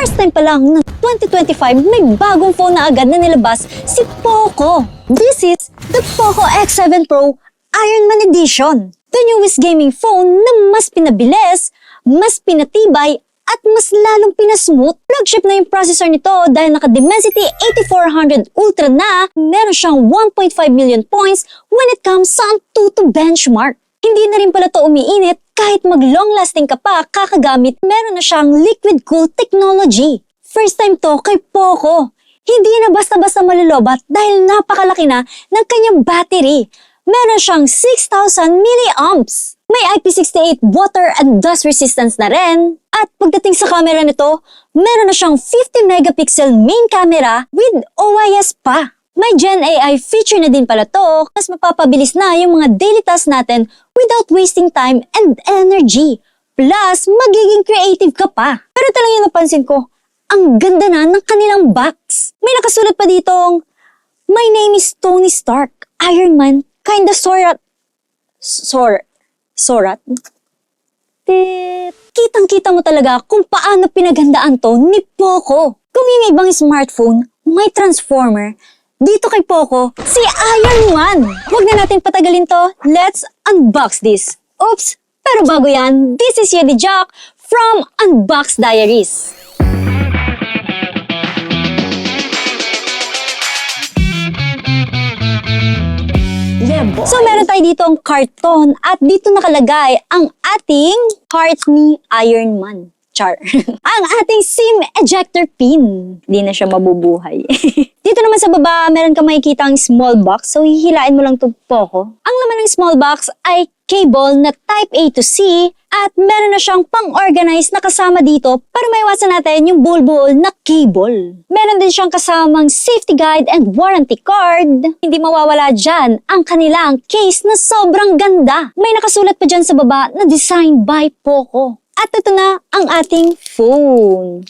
First time pa lang ng 2025, may bagong phone na agad na nilabas si Poco. This is the Poco X7 Pro Iron Man Edition. The newest gaming phone na mas pinabilis, mas pinatibay, at mas lalong pinasmooth. Flagship na yung processor nito dahil naka-Dimensity 8400 Ultra na, meron siyang 1.5 million points when it comes sa Antutu benchmark. Hindi na rin pala to umiinit kahit mag-long-lasting ka pa kakagamit, meron na siyang liquid cool technology. First time to kay Poco. Hindi na basta-basta malulobat dahil napakalaki na ng kanyang battery. Meron siyang 6,000 milliamps. May IP68 water and dust resistance na rin. At pagdating sa camera nito, meron na siyang 50 megapixel main camera with OIS pa. May Gen AI feature na din pala to, mas mapapabilis na yung mga daily tasks natin without wasting time and energy. Plus, magiging creative ka pa. Pero talagang napansin ko, ang ganda na ng kanilang box. May nakasulat pa ditong, "My name is Tony Stark, Iron Man, kinda Sorat." Sorat? Kitang-kita mo talaga kung paano pinaghandaan to ni Poco. Kung yung ibang smartphone, may transformer, dito kay Poco, si Iron Man! Huwag na natin patagalin to, let's unbox this. Oops! Pero bago yan, this is Yedi Jack from Unbox Diaries. So meron tayo dito ang karton at dito nakalagay ang ating Heart Me Iron Man. Char. Ang ating SIM ejector pin. Di na siya mabubuhay. Dito naman sa baba, meron ka makikita ang small box. So, hihilain mo lang itong Poco. Ang laman ng small box ay cable na type A to C at meron na siyang pang-organize na kasama dito para maiwasan natin yung bull-bull na cable. Meron din siyang kasamang safety guide and warranty card. Hindi mawawala dyan ang kanilang case na sobrang ganda. May nakasulat pa dyan sa baba na design by Poco. At ito na ang ating phone.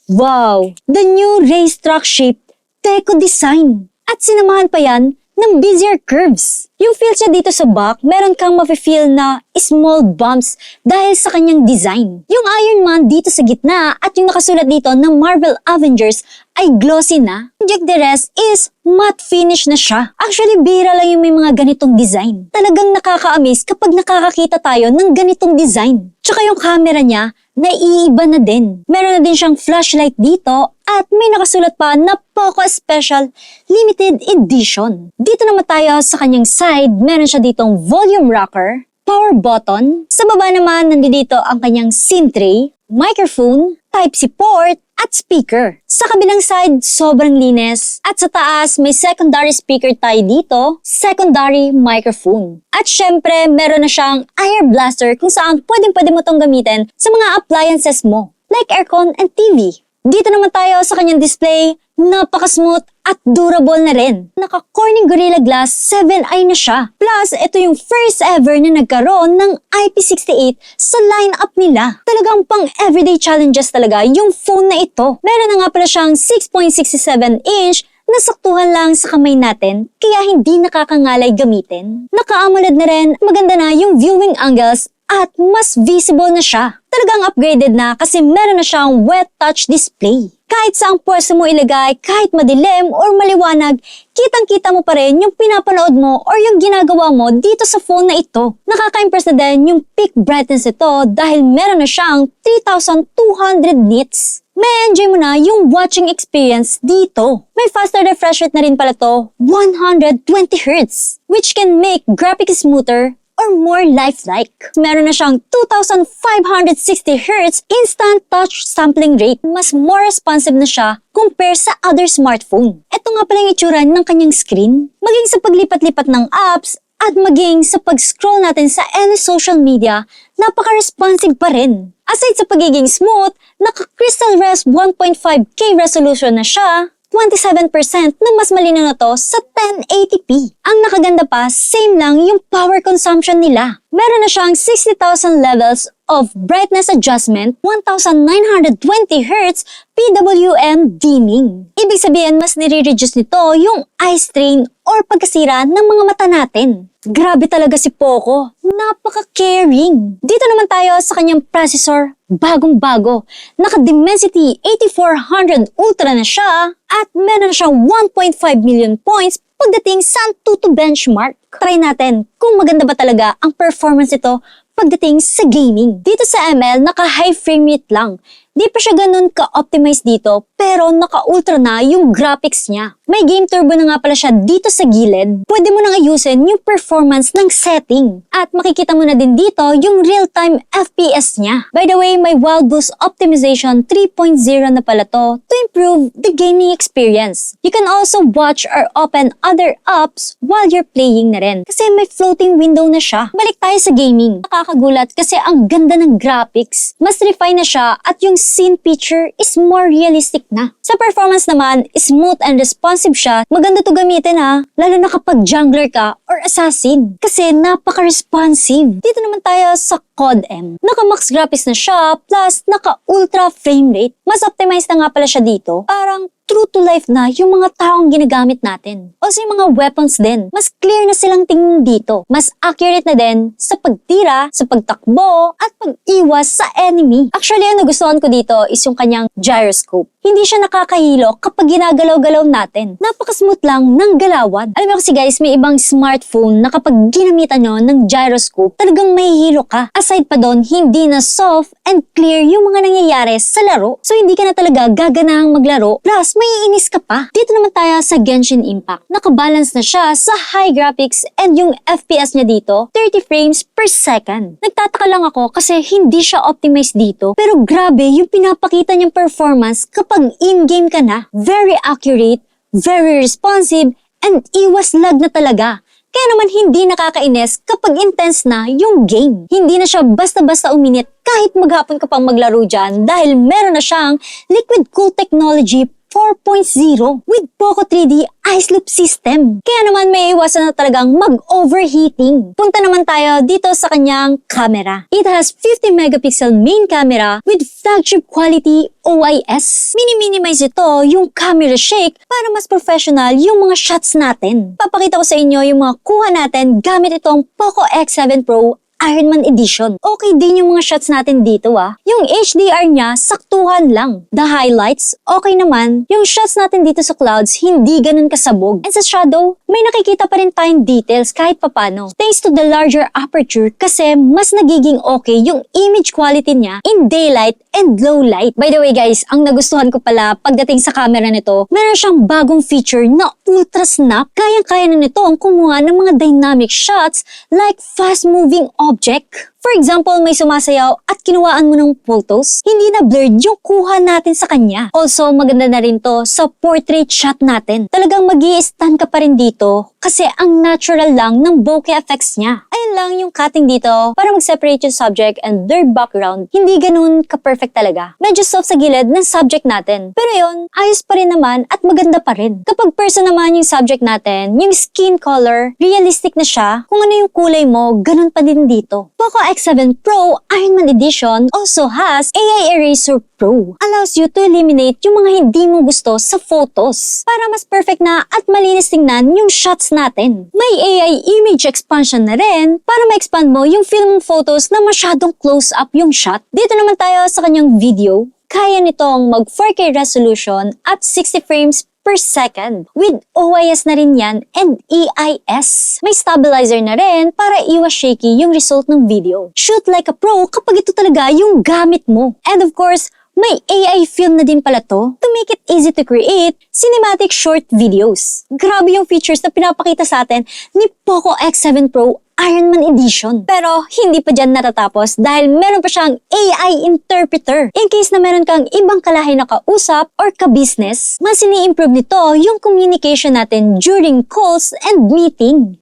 Wow! The new racetrack shaped Teco design. At sinamahan pa yan ng busier curves. Yung feel siya dito sa back, meron kang mafe-feel na small bumps dahil sa kanyang design. Yung Iron Man dito sa gitna at yung nakasulat dito ng Marvel Avengers ay glossy na. The rest is matte finish na siya. Actually, bihira lang yung may mga ganitong design. Talagang nakaka-amaze kapag nakakakita tayo ng ganitong design. Tsaka yung camera niya, naiiba na din. Meron na din siyang flashlight dito at may nakasulat pa na Poco Special Limited Edition. Dito naman tayo sa kanyang side, meron siya ditong volume rocker, power button. Sa baba naman, nandito ang kanyang SIM tray, microphone, Type-C port, at speaker. Sa kabilang side, sobrang linis. At sa taas, may secondary speaker tayo dito, secondary microphone. At syempre, meron na siyang air blaster kung saan pwede mo itong gamitin sa mga appliances mo, like aircon and TV. Dito naman tayo sa kanyang display, napaka-smooth at durable na rin. Naka-Corning Gorilla Glass 7i na siya. Plus, ito yung first ever na nagkaroon ng IP68 sa lineup nila. Talagang pang everyday challenges talaga yung phone na ito. Meron na nga pala siyang 6.67 inch na saktuhan lang sa kamay natin, kaya hindi nakakangalay gamitin. Naka-AMOLED na rin, maganda na yung viewing angles at mas visible na siya. Talagang upgraded na kasi meron na siyang wet touch display. Kahit saang pwesto mo ilagay, kahit madilim or maliwanag, kitang-kita mo pa rin yung pinapanood mo or yung ginagawa mo dito sa phone na ito. Nakaka-impress na din yung peak brightness ito dahil meron na siyang 3,200 nits. May enjoy mo na yung watching experience dito. May faster refresh rate na rin pala to, 120Hz, which can make graphics smoother or more lifelike. Meron na siyang 2,560Hz instant touch sampling rate. Mas more responsive na siya compare sa other smartphone. Ito nga pala yung itsura ng kanyang screen. Maging sa paglipat-lipat ng apps at maging sa pag-scroll natin sa any social media, napaka-responsive pa rin. Aside sa pagiging smooth, naka-Crystal Res 1.5K resolution na siya, 27% na mas malinaw na to sa 1080p. Ang nakaganda pa, same lang yung power consumption nila. Meron na siyang 60,000 levels of brightness adjustment, 1,920 Hz PWM dimming. Ibig sabihin, mas nire-reduce nito yung eye strain or pagkasira ng mga mata natin. Grabe talaga si Poco. Napaka-caring. Dito naman tayo sa kanyang processor. Bagong-bago. Naka-Dimensity 8400 Ultra na siya at meron na siyang 1.5 million points pagdating sa Antutu benchmark. Try natin kung maganda ba talaga ang performance ito pagdating sa gaming. Dito sa ML, naka-high frame rate lang. Di pa siya ganun ka-optimize dito, pero naka-ultra na yung graphics niya. May game turbo na nga pala siya dito sa gilid. Pwede mo nang ayusin yung performance ng setting. At makikita mo na din dito yung real-time FPS niya. By the way, may Wild Boost Optimization 3.0 na pala to improve the gaming experience. You can also watch or open other apps while you're playing na rin. Kasi may floating window na siya. Balik tayo sa gaming. Nakakagulat kasi ang ganda ng graphics. Mas refine na siya at yung scene picture is more realistic na. Sa performance naman, smooth and responsive siya. Maganda to gamitin ha, lalo na kapag jungler ka or assassin. Kasi napaka-responsive. Dito naman tayo sa COD M. Naka-max graphics na siya, plus naka-ultra frame rate. Mas optimized na nga pala siya dito. Parang true to life na yung mga taong ginagamit natin. Also yung mga weapons din. Mas clear na silang tingin dito. Mas accurate na din sa pagtira, sa pagtakbo, at pag-iwas sa enemy. Actually, ang nagustuhan ko dito is yung kanyang gyroscope. Hindi siya nakakahilo kapag ginagalaw-galaw natin. Napaka-smooth lang ng galawan. Alam mo kasi guys, may ibang smartphone na kapag ginamitan nyo ng gyroscope, talagang mahihilo ka. Aside pa doon, hindi na soft and clear yung mga nangyayari sa laro. So hindi ka na talaga gaganahang maglaro. Plus, maiinis ka pa. Dito naman tayo sa Genshin Impact. Nakabalance na siya sa high graphics and yung FPS niya dito, 30 frames per second. Nagtataka lang ako kasi hindi siya optimized dito. Pero grabe yung pinapakita niyang performance kapag in-game ka na. Very accurate, very responsive, and iwas lag na talaga. Kaya naman hindi nakakainis kapag intense na yung game. Hindi na siya basta-basta uminit kahit maghapon ka pang maglaro dyan dahil meron na siyang liquid cool technology 4.0 with Poco 3D Ice Loop System. Kaya naman may iwasan na talagang mag-overheating. Punta naman tayo dito sa kanyang camera. It has 50 megapixel main camera with flagship quality OIS. Mini-minimize ito yung camera shake para mas professional yung mga shots natin. Papakita ko sa inyo yung mga kuha natin gamit itong Poco X7 Pro Iron Man Edition. Okay din yung mga shots natin dito Yung HDR niya, saktuhan lang. The highlights, okay naman. Yung shots natin dito sa clouds, hindi ganun kasabog. And sa shadow, may nakikita pa rin tayong details kahit papano. Thanks to the larger aperture kasi mas nagiging okay yung image quality niya in daylight and low light. By the way guys, ang nagustuhan ko pala pagdating sa camera nito, meron siyang bagong feature na ultra snap. Kayang-kaya na nito ang kumuha ng mga dynamic shots like fast-moving object. For example, may sumasayaw at kinuhaan mo ng photos, hindi na blurred yung kuha natin sa kanya. Also, maganda na rin to sa portrait shot natin. Talagang mag-i-stand ka pa rin dito kasi ang natural lang ng bokeh effects niya. Ayun lang yung cutting dito para mag-separate yung subject and their background. Hindi ganun ka-perfect talaga. Medyo soft sa gilid ng subject natin. Pero yun, ayos pa rin naman at maganda pa rin. Kapag person naman yung subject natin, yung skin color, realistic na siya. Kung ano yung kulay mo, ganun pa din dito. Poco X7 Pro Iron Man Edition also has AI Eraser Pro. Allows you to eliminate yung mga hindi mo gusto sa photos para mas perfect na at malinis tingnan yung shots natin. May AI Image Expansion na rin para ma-expand mo yung film photos na masyadong close-up yung shot. Dito naman tayo sa kanyang video. Kaya nitong mag 4K resolution at 60 frames per second. With OIS na rin yan and EIS. May stabilizer na rin para iwas shaky yung result ng video. Shoot like a pro kapag ito talaga yung gamit mo. And of course, may AI film na din pala to to make it easy to create cinematic short videos. Grabe yung features na pinapakita sa atin ni Poco X7 Pro Iron Man Edition. Pero hindi pa dyan natatapos dahil meron pa siyang AI interpreter. In case na meron kang ibang kalahi na kausap or ka-business, mas ini-improve nito yung communication natin during calls and meeting.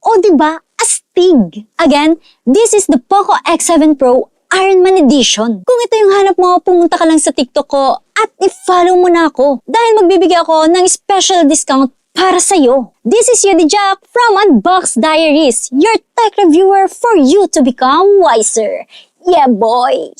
O diba? Astig! Again, this is the Poco X7 Pro Iron Man Edition. Kung ito yung hanap mo, pumunta ka lang sa TikTok ko at i-follow mo na ako dahil magbibigay ako ng special discount para sa'yo. This is Yodi Jack from Unbox Diaries, your tech reviewer for you to become wiser. Yeah, boy!